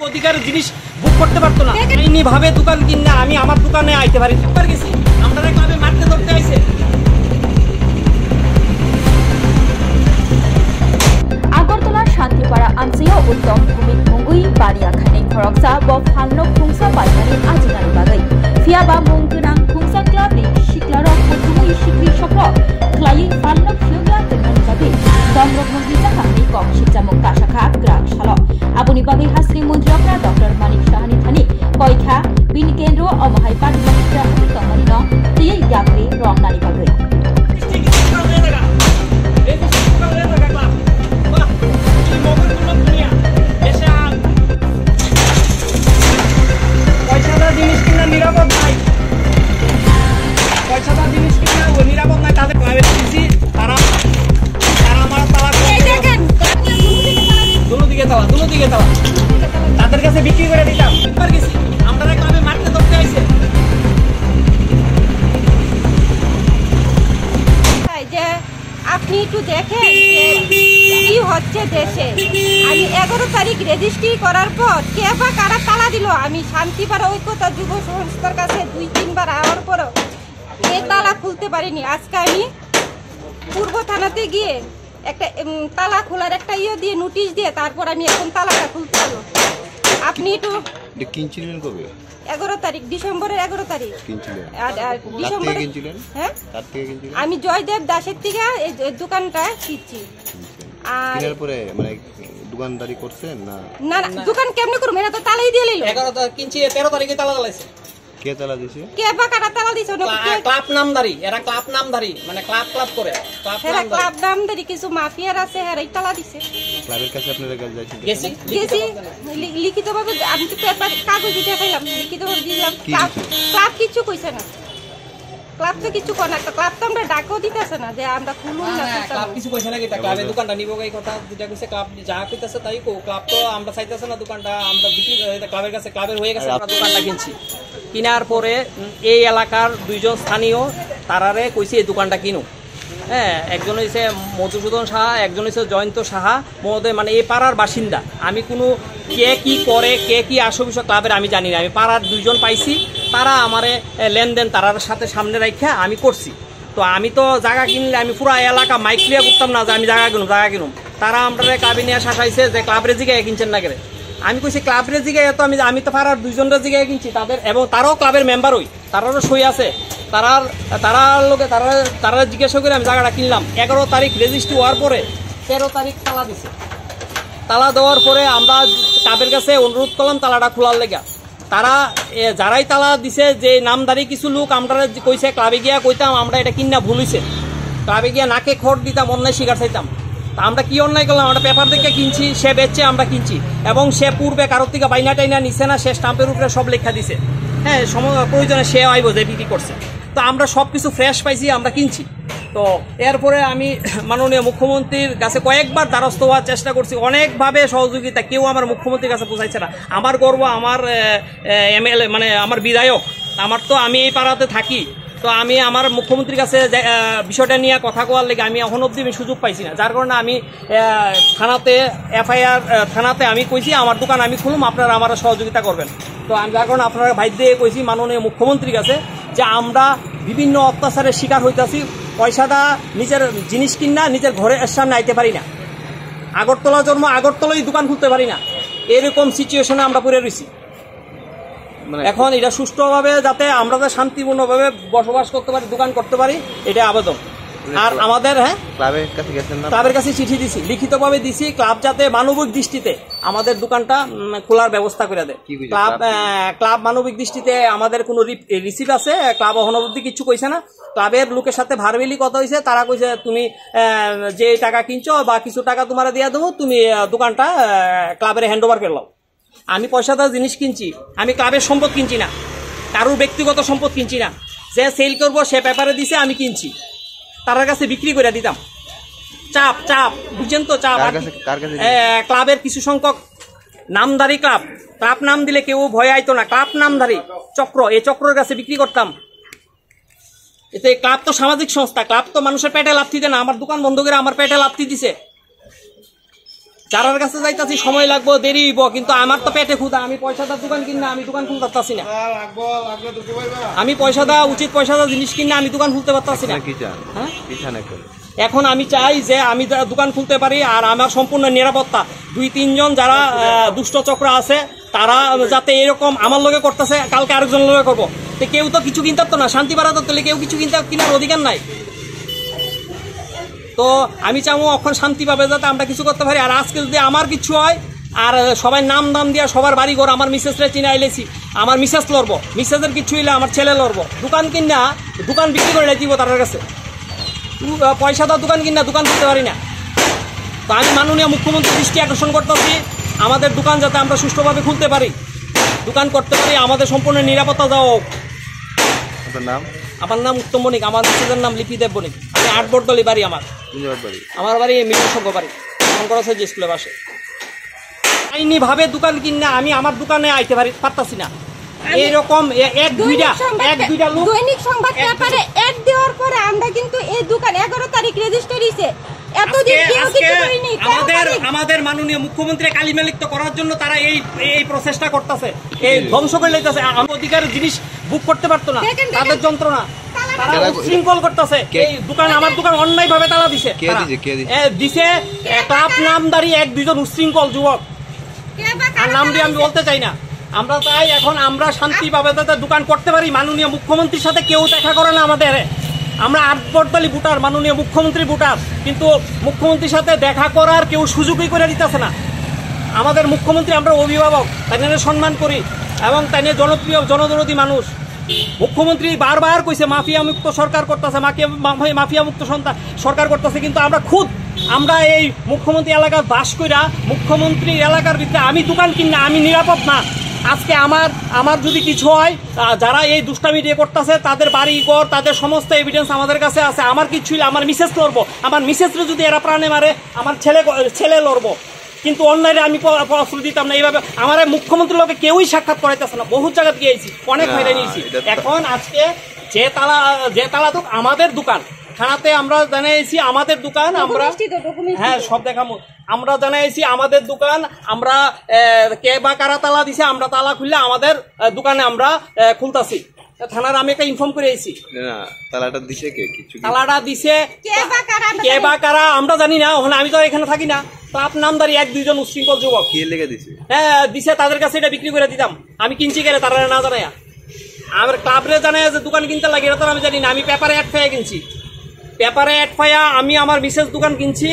অধিকার জিনিস বুক করতে পারতো না। আইনি ভাবে দোকান কিনা আমি আমার দোকানে আইতে পারি গেছি। আমরা ক্লাবে মারতে ধরতে আইছে। আগরতলার শান্তিপাড়া আঞ্চলিক উদ্যম ভূমি মুঙ্গুই বারিয়াখানি খরকसा bo phanno khungsa baimani ajinani bagai fiaba mungkinang khungsa club ni siklarok khumui sikri sokro klai phanno fiuga tenani bagai domrok mungki jahamni kok sikjamuk tasakha grak salo abuni bagai hasri mundrokra dr manik sahani thani koikha bin kendro omahai pat ministra hati kamani no tiyai yakri romnani bagai তাদের কাছে বিক্রি করে দিতাম আমরা ক্লাবে মারতে ধরতে আইছে। যে আপনি একটু দেখেন কি হচ্ছে দেশে। আমি 11 তারিখ রেজিস্ট্রি করার পর কে বা কারা তালা দিল, আমি শান্তিপাড়া ঐক্যতা যুব সংস্থার কাছে 2-3 বার আওয়ার পরও এ তালা খুলতে পারিনি। আজকে আমি পূর্ব থানাতে গিয়ে একটা তালা খোলার একটা দিয়ে নোটিশ দিয়ে তারপর আমি এখন তালাটা খুলতে পারবো। আপনি একটু কিনছিলেন কবে? 11 তারিখ, ডিসেম্বরের 11 তারিখ কিনছিলেন। ডিসেম্বরে কিনছিলেন? হ্যাঁ, কার থেকে কিনছিলেন? আমি জয়দেব দাসের থেকে এই দোকানটা কিনছি। আর কেনার পরে মানে দোকানদারি করছেন না? না দোকান কেমনে করব, এরা তো তালাই দিয়ে লইলো। 11 তারিখ কিনছি, 13 তারিখে তালা লাগাইছে। কে তালা দিছে? কে বা কারা তালা দিছে? ক্লাব নামধারী, এরা ক্লাব নামধারী, মানে ক্লাব করে। ক্লাব নামধারী কিছু মাফিয়ার আছে, এরাই তালা দিছে। ক্লাবের কাছে আপনারা গেছি লিখিতভাবে আমি তো পেপার কাগজ দেখাইলাম, লিখিতভাবে দিলাম। ক্লাব কিছু কইছে না, ক্লাব তো কিছু করে না। ক্লাব তো আমরা ডাকও দিতেছে না যে আমরা খুলুন না। ক্লাব কিছু কইছে না, কিটা ক্লাবের দোকানটা নিব এই কথা যেটা কইছে ক্লাব যা কইতাছে তাই কো। ক্লাব তো আমরা চাইতাছে না দোকানটা আমরা বিক্রি ক্লাবের কাছে, ক্লাবের হয়ে গেছে। আমরা দোকানটা কিনছি, কিনার পরে এই এলাকার 2 জন স্থানীয় তারারে কইছে এই দোকানটা কিনো। হ্যাঁ, একজন হইছে মধুসূদন সাহা, একজন হইছে জয়ন্ত সাহা মহোদয়, মানে এই পাড়ার বাসিন্দা। আমি কোনো কে কি করে, কে কি আসো বিষয় ক্লাবের আমি জানি না। আমি পাড়ার 2 জন পাইছি, তারা আমারে লেনদেন তারার সাথে সামনে রাখা আমি করছি। তো আমি তো জায়গা কিনলে আমি পুরো এলাকা মাইক ক্লিয়ার করতাম না যে আমি জায়গা কিনুম। তারা আমরা ক্লাবে নিয়ে শাসাইছে যে ক্লাবের জিগায় কিনছেন না করে। আমি কইছি ক্লাবের জিগায় তো আমি তো পাড়ার 2 জনের জিগায় কিনছি তাদের, এবং তারাও ক্লাবের মেম্বার হই, তারারও সই আছে। তারা জিজ্ঞাসা করে আমি জায়গাটা কিনলাম। 11 তারিখ রেজিস্ট্রি হওয়ার পরে 13 তারিখ তালা দিছে। তালা দেওয়ার পরে আমরা ক্লাবের কাছে অনুরোধ করলাম তালাটা খোলার লেগা। তারা যারাই তালা দিছে, যে নামদারি কিছু লোক আমরা কইছে ক্লাবে গিয়া কইতাম আমরা এটা কিনা ভুল হইছে, ক্লাবে গিয়া নাকে খড় দিতাম, অন্যায় শিকার চাইতাম। তা আমরা কি অন্যায় করলাম? আমরা পেপার দেখে কিনছি, সে বেচছে, আমরা কিনছি, এবং সে পূর্বে কারোর থেকে বাইনা টাইনা নিছে না, সে স্টাম্পের উপরে সব লেখা দিছে। হ্যাঁ, প্রয়োজনে সে আইব যে বিক্রি করছে। তো আমরা সব কিছু ফ্রেশ পাইছি, আমরা কিনছি। তো এরপরে আমি মাননীয় মুখ্যমন্ত্রীর কাছে কয়েকবার দ্বারস্থ হওয়ার চেষ্টা করছি, অনেকভাবে সহযোগিতা, কেউ আমার মুখ্যমন্ত্রীর কাছে পৌঁছাইছে না। আমার গর্ব আমার MLA মানে আমার বিধায়ক, আমি এই পাড়াতে থাকি। তো আমি আমার মুখ্যমন্ত্রীর কাছে বিষয়টা নিয়ে কথা কোয়ার লেগে আমি এখন অবধি সুযোগ পাইছি না, যার কারণে আমি থানাতে FIR থানাতে আমি কইছি আমার দোকান আমি খুলুম, আপনারা আমার সহযোগিতা করবেন। তো আমি যার কারণে আপনারা ভাই দিয়ে কইছি মাননীয় মুখ্যমন্ত্রীর কাছে যে আমরা বিভিন্ন অত্যাচারের শিকার হইতেছি, পয়সাটা নিজের জিনিস কিনা নিজের ঘরের সামনে আইতে পারি না, আগরতলা জন্ম আগরতলাই দোকান খুলতে পারি না, এরকম সিচুয়েশনে আমরা পড়ে রয়েছি। এখন এটা সুষ্ঠুভাবে যাতে আমরা শান্তিপূর্ণভাবে বসবাস করতে পারি, দোকান করতে পারি, এটা আবেদন। আর আমাদের ক্লাবের কাছে চিঠি দিছি, লিখিতভাবে দিছি, ক্লাব যাতে মানবিক দৃষ্টিতে আমাদের দোকানটা খোলার ব্যবস্থা করে দেয়। ক্লাব মানবিক দৃষ্টিতে আমাদের কোনো রিসিপ্ট আছে, ক্লাব এখনো অবধি কিছু কইছে না। ক্লাবের লোকের সাথে ভার্বেলি কথা হয়েছে, তারা কইছে তুমি যে টাকা কিনছো বা কিছু টাকা তোমার দিয়ে দেবো, তুমি দোকানটা ক্লাবের হ্যান্ড ওভার করে নাও। আমি পয়সাদার জিনিস কিনছি, আমি ক্লাবের সম্পদ কিনছি না, কারোর ব্যক্তিগত সম্পদ কিনছি না। যে সেল করবো সে পেপারে দিছে, আমি কিনছি, তার কাছে বিক্রি করে দিতাম। চাপ বুঝছেন তো, চাপ। ক্লাবের কিছু সংখ্যক নামধারী ক্লাব নাম দিলে কেউ ভয় আইতো না, ক্লাব নামধারী চক্র, এই চক্রের কাছে বিক্রি করতাম। এতে ক্লাব তো সামাজিক সংস্থা, ক্লাব তো মানুষের পেটে লাথি দেয় না। আমার দোকান বন্ধ করে আমার পেটে লাথি দিছে, যারার কাছে যাইতাছি সময় লাগবো, দেরি হইব, কিন্তু আমার তো পেটে ক্ষুধা। আমি পয়সাদার দোকান কিনা আমি দোকান খুলতে পারতাছি না। আমি উচিত পয়সাদার জিনিস কিনা আমি দোকান খুলতে পারতাছি না। হ্যাঁ, এখন আমি চাই যে আমি দোকান খুলতে পারি, আর আমার সম্পূর্ণ নিরাপত্তা। 2-3 জন যারা দুষ্ট চক্র আছে তারা যাতে এরকম আমার লগে করতেছে, কালকে আরেকজন লগে করবো। তো কেউ তো কিছু কিনতে পারতো না, শান্তি বাড়াতে হলে কেউ কিছু কেনার অধিকার নাই। তো আমি চাবো এখন শান্তি পাবে যাতে আমরা কিছু করতে পারি। আর আজকে যদি আমার কিছু হয়, আর সবাই নাম দিয়া সবার বাড়ি ঘর, আমার মিসেসরে চিনা আইলেছি, আমার মিসেস লড়বো, মিসেসের কিছু হইলে আমার ছেলে লড়বো। দোকান কিনা দোকান বিক্রি করে দিব তার কাছে, পয়সা দাও দোকান কিনা দোকান দিতে পারি না। তো আমি মাননীয় মুখ্যমন্ত্রীর দৃষ্টি আকর্ষণ করতেছি, আমাদের দোকান যাতে আমরা সুষ্ঠুভাবে খুলতে পারি, দোকান করতে পারি, আমাদের সম্পূর্ণ নিরাপত্তা দেওয়া হোক। আমার নাম উত্তম বণিক, আমার মিসেসের নাম লিপি দেব বণিক। আমি 8 বটতলি বাড়ি আমার বাড়ি মিলন সংঘ বাড়ি, শঙ্করাচার্য যে স্কুলের পাশে। আইনি ভাবে দোকান কিনা আমি আমার দোকানে আইতে পারতাছি না। এইরকম এক দুইটা লোক দৈনিক সংবাদ পেপারে অ্যাড দেওয়ার পরে আমরা কিন্তু এই দোকান 11 তারিখ রেজিস্টার হইছে। এতদিন কেউ কিছু করেনি। আমাদের মাননীয় মুখ্যমন্ত্রী কালিমালিপ্ত করার জন্য তারা এই প্রচেষ্টা করতেছে, এই ধ্বংস করে লইতেছে। আমার অধিকারের জিনিস বুক করতে পারতো না, তাদের যন্ত্রণা, তারা শৃঙ্খল করতেছে। এই দোকান আমার দোকান অন্যায় ভাবে তালা দিছে। দিছে ক্লাব নামদারি 1-2 জন উশৃঙ্খল যুবক, আর নাম দিয়ে আমি বলতে চাই না। আমরা চাই এখন আমরা শান্তিভাবে যাতে দোকান করতে পারি। মাননীয় মুখ্যমন্ত্রীর সাথে কেউ দেখা করে না আমাদের। আমরা 8 বটতলি ভোটার, মাননীয় মুখ্যমন্ত্রী ভোটার, কিন্তু মুখ্যমন্ত্রীর সাথে দেখা করার কেউ সুযোগই করে দিতেছে না। আমাদের মুখ্যমন্ত্রী আমরা অভিভাবক, তাই সম্মান করি এবং তাই জনপ্রিয় জনদরদী মানুষ। মুখ্যমন্ত্রী বারবার কইছে মাফিয়া মুক্ত সরকার করতেছে, মাফিয়া মুক্ত সরকার করতেছে, কিন্তু আমরা এই মুখ্যমন্ত্রী এলাকার বাস কইরা মুখ্যমন্ত্রী এলাকার ভিতরে আমি দোকান কিনা আমি নিরাপদ না। আজকে আমার যদি কিছু হয়, যারা এই দুষ্টামি দিয়ে করতেছে তাদের বাড়ি ঘর, তাদের সমস্ত এভিডেন্স আমাদের কাছে আছে। আমার কিছু হইলে আমার মিসেস লড়বো, আমার মিসেসরে যদি এরা প্রাণে মারে আমার ছেলে লড়বো, কিন্তু অন্যায় আমি প্রশ্রয় দিতাম না। এইভাবে আমার মুখ্যমন্ত্রীর লোকে কেউই সাক্ষাৎ করাইতেছে না, বহু জায়গা গিয়েছি, অনেক হয়রানি নিয়েছি। এখন আজকে যে তালা দোক আমাদের দোকান থানাতে আমরা জানাইছি আমাদের দোকান, আমরা হ্যাঁ সব দেখাবো। আমরা জানাইছি আমাদের দোকান, আমরা কে বা কারা তালা দিছে, আমরা তালা খুললে আমাদের দোকানে আমরা খুলতাছি। থানার আমি একটা ইনফর্ম করে আইছি। তালাটা দিছে কে? কিছু তালাটা দিছে কে বা কারা আমরা জানি না, ওখানে আমি তো এখানে থাকি না। ক্লাব নামদারি 1-2 জন উশৃঙ্খল যুবক কে লেগে দিছে? হ্যাঁ দিছে, তাদের কাছে এটা বিক্রি করে দিতাম। আমি কিনছি গেলে তারা না জানাইয়া, আমার ক্লাবরে জানাই যে দোকান কিনতে লাগে এটা তো আমি জানি না। আমি পেপারে অ্যাড পাইয়া কিনছি, পেপারে অ্যাড পাইয়া আমি আমার বিশেষ দোকান কিনছি,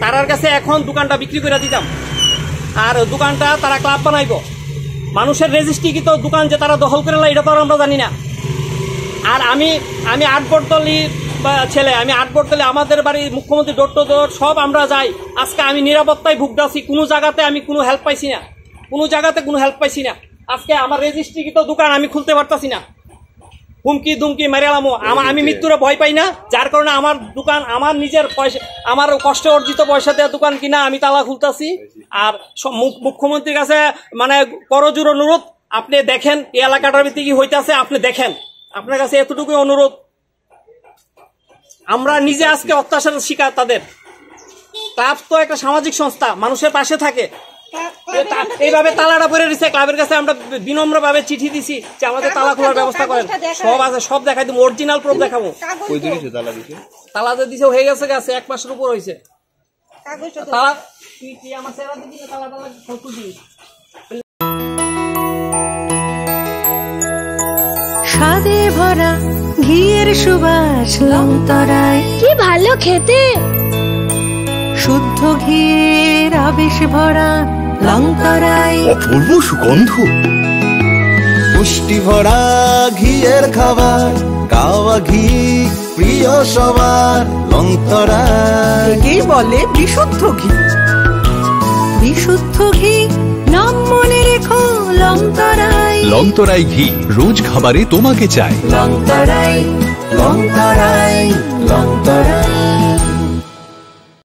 তারার কাছে এখন দোকানটা বিক্রি করে দিতাম। আর দোকানটা তারা ক্লাব বানাইব, মানুষের রেজিস্ট্রিকৃত দোকান যে তারা দখল করে এটা তো আমরা জানি না। আর আমি 8 বটতলি ছেলে, আমি 8 বটতলি আমাদের বাড়ি মুখ্যমন্ত্রী ডোর টু ডোর সব আমরা যাই। আজকে আমি নিরাপত্তায় ভুগতাছি, কোনো জায়গাতে আমি কোনো হেল্প পাইছি না, কোনো জায়গাতে কোনো হেল্প পাইছি না। আজকে আমার রেজিস্ট্রিকৃত দোকান আমি খুলতে পারতাছি না, হুমকি দুমকি মেরেলাম। আমি মৃত্যুরে ভয় পাই না, যার কারণে আমার দোকান আমার নিজের পয়সা, আমার কষ্টে অর্জিত পয়সা দেওয়া দোকান কিনা আমি তালা খুলতাছি। আর মুখ্যমন্ত্রীর কাছে মানে করজোর অনুরোধ, আপনি দেখেন এই এলাকাটার ভিতরে কি হইতেছে, আপনি দেখেন, আপনার কাছে এতটুকুই অনুরোধ। আমরা নিজে আজকে অত্যাচারের শিকার। তাদের ক্লাব তো একটা সামাজিক সংস্থা, মানুষের পাশে থাকে। এইভাবে তালাটা পরে দিচ্ছে, ক্লাবের কাছে আমরা বিনম্র ভাবে চিঠি দিছি যে আমাদের তালা খোলার ব্যবস্থা করেন। সব আছে, সব দেখাই দিব, অরিজিনাল প্রুফ দেখাবো। তালা দিছে হয়ে গেছে, 1 মাসের উপর হয়েছে তালা। তুই আমার চেহারা দিবি না, তালা দিবি। স্বাদে ভরা ঘিয়ের সুবাস লংতরায়, কি ভালো খেতে, শুদ্ধ ঘিয়ের আবেশ ভরা লংতরায়, অপূর্ব সুগন্ধ, পুষ্টি ভরা ঘিয়ের খাবার, কাওয়া ঘি প্রিয় সবার লংতরায়। একেই বলে বিশুদ্ধ ঘি। বিশুদ্ধ ঘি নাম মনে রেখো লংতরায়। লংতরাই ঘি রোজ খাবারে তোমাকে চাই। লংতরায়, লংতরায়, লংতরায়।